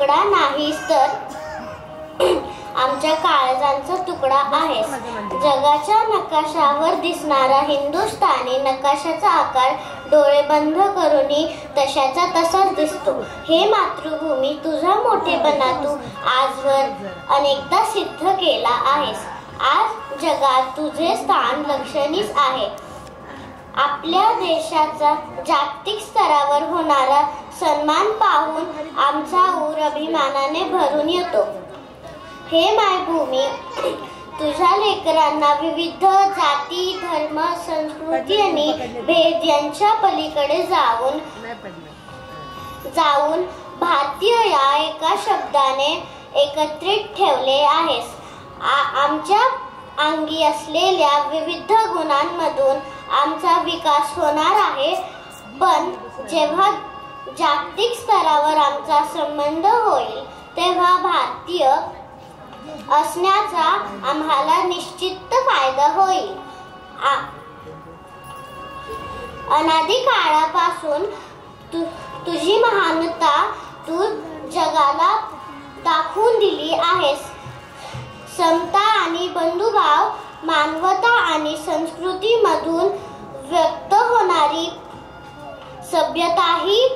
तुकडा नाहीस तर आमच्या काळजांचा तुकडा आहेस. जगाच्या नकाशावर दिसणारा हिंदुस्थानी नकाशाचा आकार डोळे बंद करूनही तशाचा तसाच दिसतो. हे मातृभूमी, तुझा मोठेपणा तू आजवर अनेकदा सिद्ध केला आहेस. आज जगात तुझे स्थान लक्षणीय आहे. आपल्या देशाचा जागतिक स्तरावर होणारा सन्मान पाहून आमचा ऊर अभिमानाने भरून येतो. हे मायभूमी, तुझ्या लेकरांना विविध जाती, धर्म, संस्कृती आणि भेद यांच्या पलीकडे जाऊन भारतीय या एका शब्दाने एकत्रित ठेवले आहेस. आमच्या अंगी असलेल्या विविध गुणांमधून आमचा विकास होणार आहे. पण जेव्हा जागतिक स्तरावर आमचा संबंध होईल तेव्हा भारतीय असण्याचा आम्हाला निश्चित फायदा होईल. अनादी काळापासून तुझी महानता तू जगाला दाखवून दिली आहेस. समता आणि बंधुभाव, मानवता आणि संस्कृतीमधून व्यक्त होणारी सभ्यताही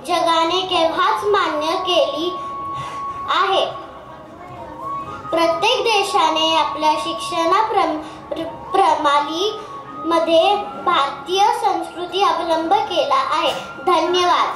जगाने केव्हाच मान्य केली आहे. प्रत्येक देशाने आपल्या शिक्षण प्रणालीमध्ये भारतीय संस्कृती अवलंब केला आहे. धन्यवाद.